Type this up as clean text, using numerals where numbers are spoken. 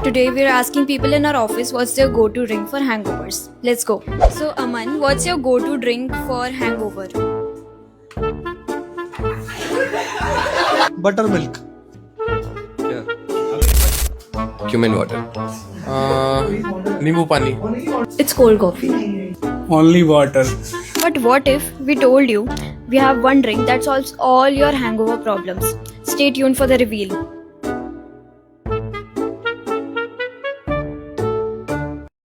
Today we are asking people in our office what's their go-to drink for hangovers. Let's go. So Aman, what's your go-to drink for hangover? Buttermilk. Cumin water. Nimbu pani. It's cold coffee. Only water. But what if we told you we have one drink that solves all your hangover problems? Stay tuned for the reveal.